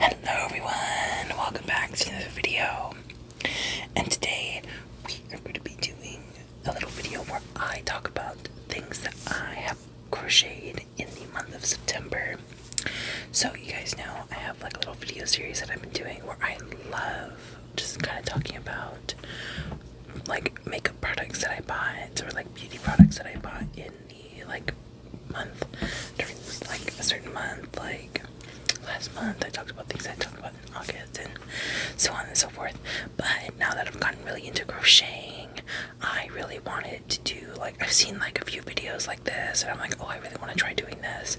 Hello everyone, welcome back to another video. And today we are going to be doing a little video where I talk about things that I have crocheted in the month of September. So you guys know I have like a little video series that I've been doing where I love just kind of talking about like makeup products that I bought or like beauty products that I bought in the like month during like a certain month. Like last month I talked about things I talked about in August and so on and so forth. But now that I've gotten really into crocheting, I really wanted to do like, I've seen like a few videos like this and I'm like, oh, I really want to try doing this.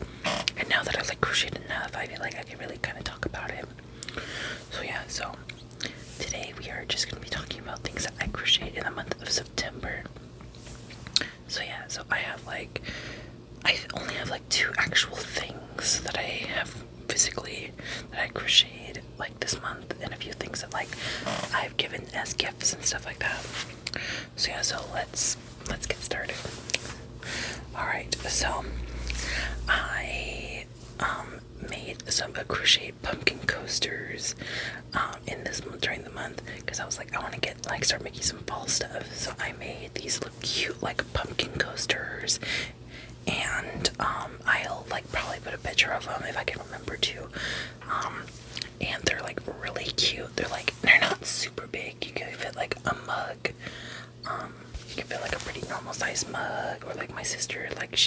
And now that I've like crocheted enough, I feel like I can really kind of talk about it. So yeah, so today we are just going to be talking about things that I crocheted in the month of September. So yeah, so I only have like 2 actual things that I have physically that I crocheted like this month, and a few things that like I've given as gifts and stuff like that. So yeah, so let's get started. Alright, so I made some crocheted pumpkin coasters during the month because I was like, I want to get like start making some fall stuff. So I made these little cute like pumpkin coasters, and I'll like probably put a picture of them if I can remember to. And they're like really cute. They're not super big. You can fit like a mug. You can fit like a pretty normal sized mug, or like my sister, like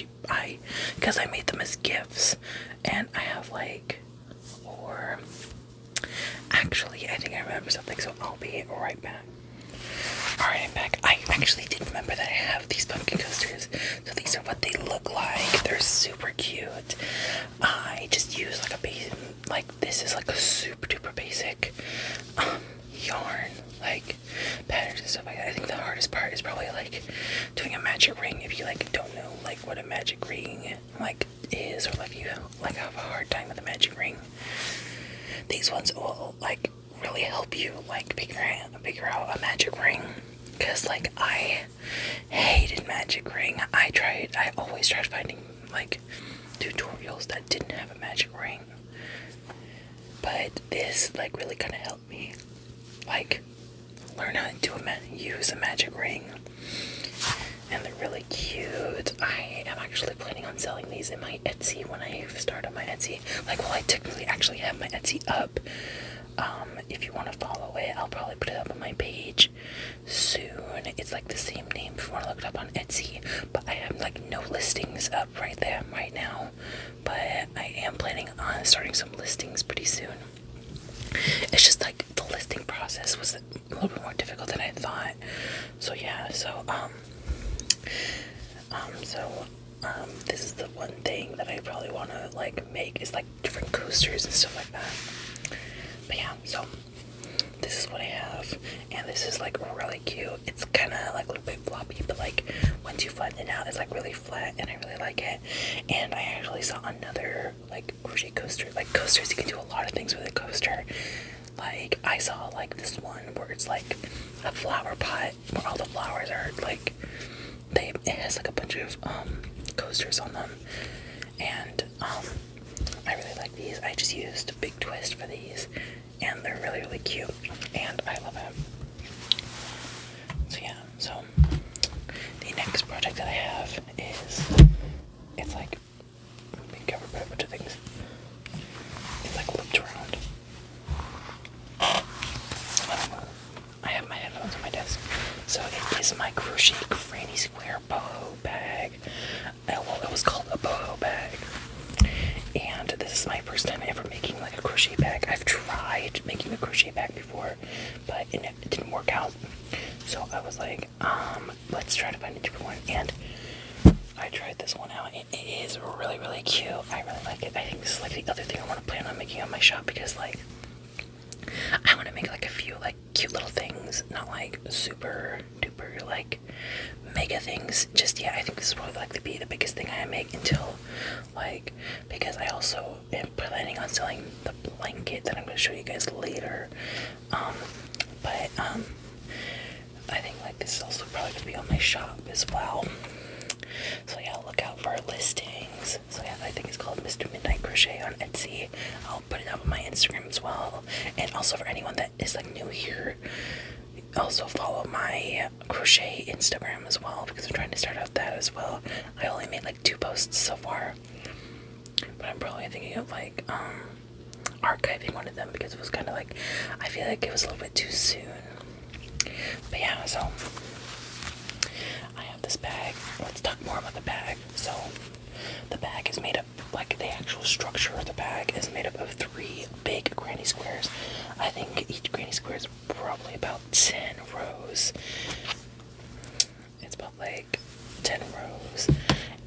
because I made them as gifts, and I have like, or actually I think I remember something, so I'll be right back. Alright, I'm back. I actually did remember that I have these pumpkin coasters. So these are what they look like. They're super cute. I just use like a basic, like this is like a super duper basic yarn, like patterns and stuff like that. I think the hardest part is probably like doing a magic ring. If you like don't know like what a magic ring like is, or like you like have a hard time with a magic ring, these ones will like really help you like figure out a magic ring. Because like I hated magic ring. I always tried finding like tutorials that didn't have a magic ring, but this like really kind of helped me like learn how to use a magic ring. And they're really cute. I am actually planning on selling these in my Etsy when I start on my Etsy. Like, well, I technically actually have my Etsy up. If you want to follow it, I'll probably put it up on my page soon. It's like the same name if you want to look it up on Etsy, but I have like no listings up right now. But I am planning on starting some listings pretty soon. It's just like the listing process was a little bit more difficult than I thought. So yeah, this is the one thing that I probably want to like make is like different coasters and stuff like that. But yeah, so this is what I have, and this is like really cute. It's kind of like a little bit floppy, but like once you flatten it out, it's like really flat, and I really like it. And I actually saw another like crochet coaster. Like coasters, you can do a lot of things with a coaster. Like I saw like this one where it's like a flower pot where all the flowers are like it has like a bunch of coasters on them, and I really like these. I just used a big twist for these, and they're really, really cute, and I love it. So yeah, so the next project that I have is, it's like, we can cover a bunch of things. It's like looped around. I have my headphones on my desk. So it is my Crochet Granny Square boho bag. Well, it was called a boho bag. And this is my first time ever making like a crochet bag. I've tried making a crochet bag before, but it didn't work out. So I was like, let's try to find a different one. And I tried this one out. It is really, really cute. I really like it. I think this is like the other thing I want to plan on making on my shop, because like I want to make like a few like cute little things, not like super duper like mega things just yet. I think this is probably like to be the biggest thing I make until like, because I also am planning on selling the blanket that I'm going to show you guys later. But I think like this is also probably going to be on my shop as well. So yeah, look out for listings. So yeah, I think it's called Mr. Midnight Crochet on Etsy. I'll put it up on my Instagram as well. And also for anyone that is like new here, also follow my crochet Instagram as well, because I'm trying to start out that as well. I only made like 2 posts so far, but I'm probably thinking of like archiving one of them, because it was kind of like, I feel like it was a little bit too soon. But yeah, so I have this bag. Let's talk more about the bag. So the bag is made up, like the actual structure of the bag is made up of 3 big granny squares. I think each granny square is probably about 10 rows. It's about like 10 rows.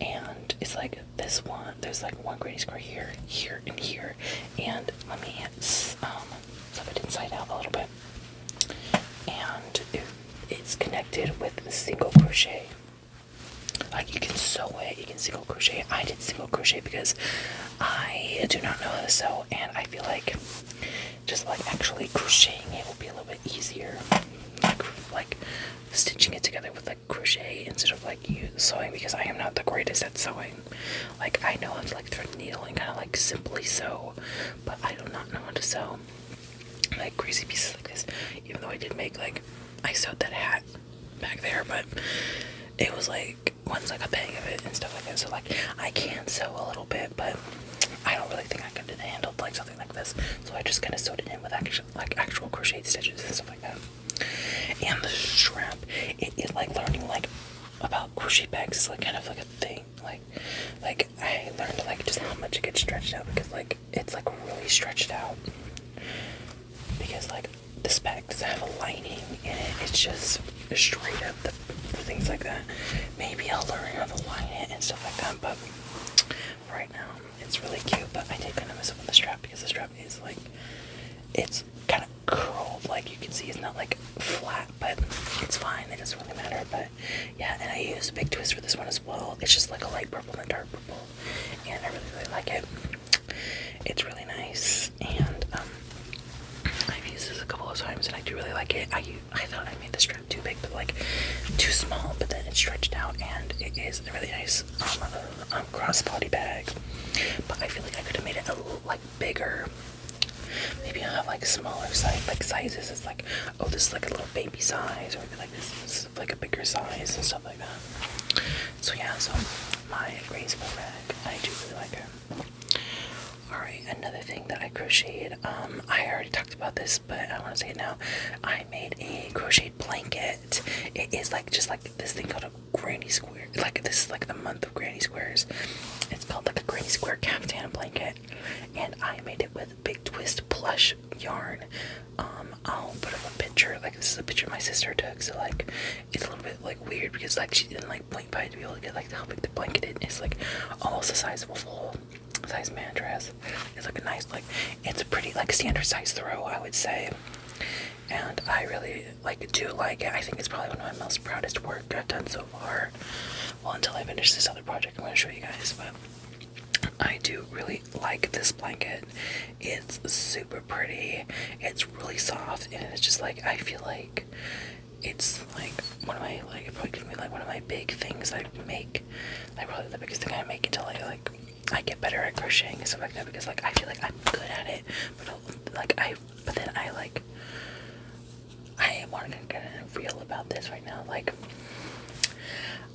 And it's like this one, there's like 1 granny square here, here, and here. And let me flip it inside out a little bit. And it's connected with a single crochet. Like you can sew it, you can single crochet. I did single crochet because I do not know how to sew, and I feel like just like actually crocheting it will be a little bit easier. Like stitching it together with like crochet instead of like you sewing, because I am not the greatest at sewing. Like I know how to like thread a needle and kind of like simply sew, but I do not know how to sew like crazy pieces like this. Even though I did make like, I sewed that hat back there, but it was like once I got the hang of it and stuff like that. So like I can sew a little bit, but I don't really think I could handle like something like this. So I just kind of sewed it in with actual crochet stitches and stuff like that. And the strap, it like learning like about crochet bags is like kind of like a thing. Like I learned like just how much it gets stretched out, because like it's like really stretched out. Because like this bag doesn't have a lining in it, it's just straight up the things like that. Maybe I'll learn how to line it and stuff like that, but right now it's really cute. But I did kind of mess up with the strap, because the strap is like, it's kind of curled, like you can see it's not like flat, but it's fine, it doesn't really matter. But yeah, and I used a big twist for this one as well. It's just like a light purple and a dark purple, and I really like it. It's really nice, and I've used this a couple of times and I do really like it. I thought I made the strap too big, but like too small, but then it stretched out, and it is a really nice cross-body bag. But I feel like I could have made it a little like bigger. Maybe I'll have like smaller sizes. It's like, oh, this is like a little baby size, or maybe like this is like a bigger size and stuff like that. So yeah, so my granny square bag, I do really like it. Alright, another thing that I crocheted, I already talked about this, but I want to say it now. I made a crocheted blanket. It is like just like this thing called a granny square. Like this is like the month of granny squares. It's called like a granny square caftan blanket, and I made it with big twist plush yarn. I'll put up a picture. Like this is a picture my sister took, so like it's a little bit like weird because like she didn't like blink by to be able to get like how big the blanket is. It's like almost the size of a full size mattress. It's like a nice, like it's a pretty like standard size throw, I would say, and I really do like it. I think it's probably one of my most proudest work I've done so far. Well, until I finish this other project I'm going to show you guys, but I do really like this blanket. It's super pretty. It's really soft, and it's just like, I feel like it's like one of my, like, it probably could be like one of my big things I make. Like probably the biggest thing I make until I get better at crocheting and stuff like that, because like I feel like I'm good at it, but then I want to get real about this right now. Like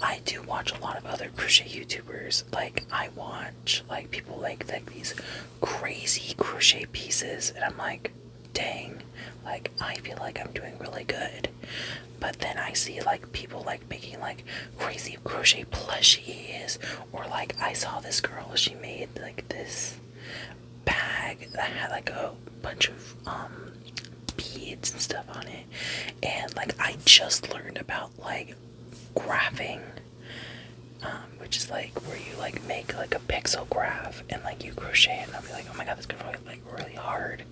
I do watch a lot of other crochet YouTubers. Like I watch like people like these crazy crochet pieces, and I'm like, dang, like I feel like I'm doing really good. But then I see like people like making like crazy crochet plushies, or like I saw this girl, she made like this bag that had like a bunch of beads and stuff on it, and like I just learned about like graphing, which is like where you like make like a pixel graph and like you crochet it, and I'll be like, oh my god, this could probably like really hard,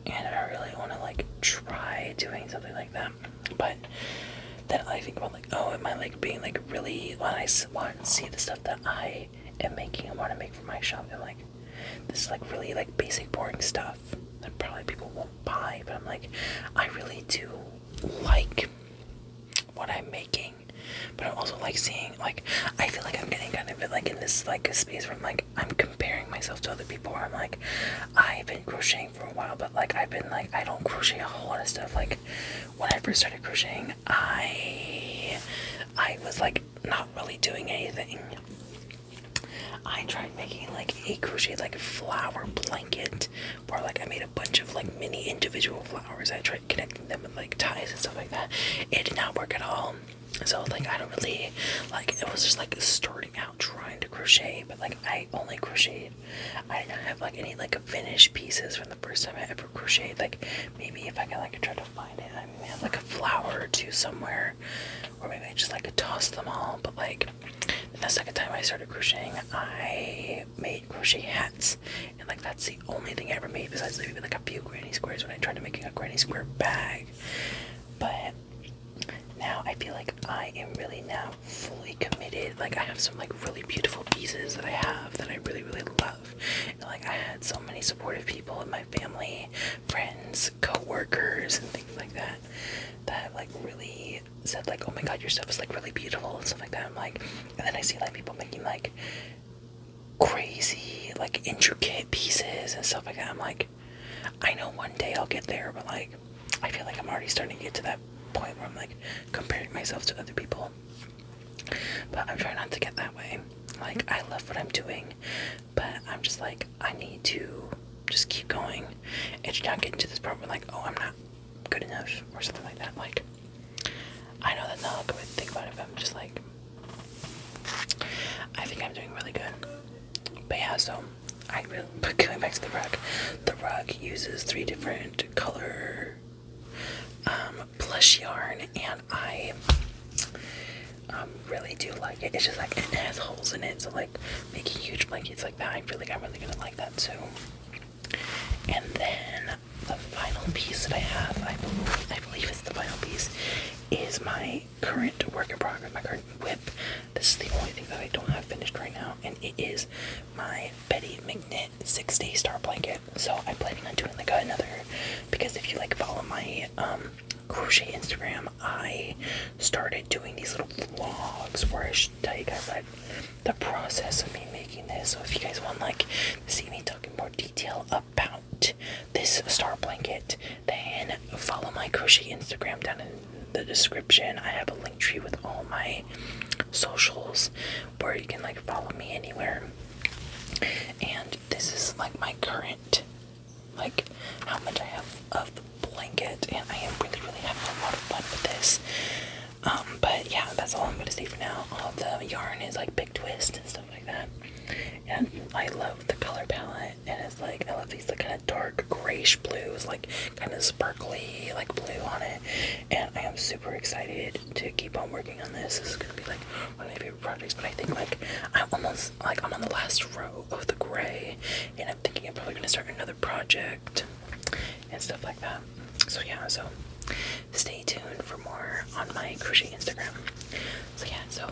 and I really want to like try doing something like that. But then I think about like, oh, am I like being like really, when I want to see the stuff that I am making and want to make for my shop, and like this is like really like basic boring stuff that probably people won't buy, but I'm like, I really do like what I'm making, but I'm also like seeing, like, I feel like I'm getting kind of like in this like space where I'm like, I'm comparing myself to other people where I'm like, I've been crocheting for a while, but like I've been like, I don't crochet a whole lot of stuff. Like when I first started crocheting, I was like not really doing anything. I tried making like a crochet like flower blanket where like I made a bunch of like mini individual flowers. I tried connecting them with like ties and stuff like that. It did not work at all. So like I don't really like, it was just like starting out trying to crochet, but like I only crocheted, I did not have like any like finished pieces from the first time I ever crocheted. Like maybe if I can like try to find it, I may have like a flower or two somewhere, or maybe I just like toss them all. But like the second time I started crocheting, I made crochet hats, and like that's the only thing I ever made besides maybe like a few granny squares when I tried to make a granny square bag. But now I feel like I am really now fully committed. Like I have some like really beautiful pieces that I have that I really love, and like I had so many supportive people in my family, friends, co-workers, and things like that that like really said like, oh my god, your stuff is like really beautiful and stuff like that. I'm like, and then I see like people making like crazy like intricate pieces and stuff like that. I'm like, I know one day I'll get there, but like I feel like I'm already starting to get to that point where I'm like comparing myself to other people. But I'm trying not to get that way. Like I love what I'm doing, but I'm just like, I need to just keep going and not get into this part where like, oh, I'm not good enough or something like that. Like I know that's not a good way to think about it, but I'm just like, I think I'm doing really good. But yeah, so but going back to the rug uses 3 different color plush yarn, and I really do like it. It's just like it has holes in it, so like making huge blankets like that, I feel like I'm really gonna like that too. And then the final piece that I have, I believe it's the final piece, is my current work in progress, my current whip. This is the only thing that I don't have finished right now, and it is my Betty McKnit 6-day star blanket. So I'm planning on doing like another, because if you like follow my crochet Instagram, I started doing these little vlogs where I should tell you guys like the process of me making this. So if you guys want like to see me talk in more detail about this star blanket, then follow my crochet Instagram down in the description. I have a link tree with all my socials where you can like follow me anywhere. And this is like my current, like how much I have of the blanket, and I am really having a lot of fun with this. But yeah, that's all I'm gonna say for now. All the yarn is like Big Twist and stuff like that, and I love the color palette, and it's like I love these like kind of dark grayish blues, like kind of sparkly like blue on it, and I am super excited to keep on working on this. This is gonna be like one of my favorite projects. But I think like I'm almost like I'm on the last row of the gray, and I'm thinking I'm probably gonna start another project and stuff like that. So yeah, so stay tuned for more on my crochet Instagram. So yeah, so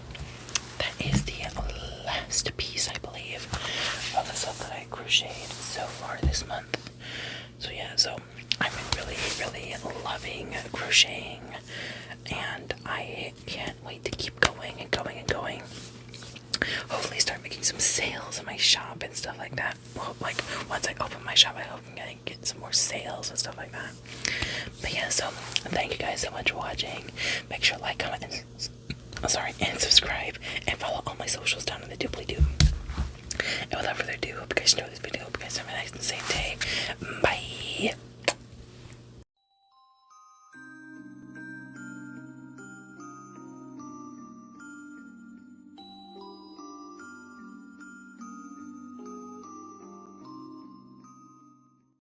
that is the last piece, I believe, of the stuff that I crocheted so far this month. So yeah, so I've been really loving crocheting, and I can't wait to keep going and going. Hopefully start making some sales in my shop and stuff like that. Well, like once I open my shop, I hope I'm gonna get some more sales and stuff like that. But yeah, so thank you guys so much for watching. Make sure to like, comment, and subscribe, and follow all my socials down in the doobly-doo. And without further ado, hope you guys enjoyed this video. Hope you guys have a nice and safe day. Bye.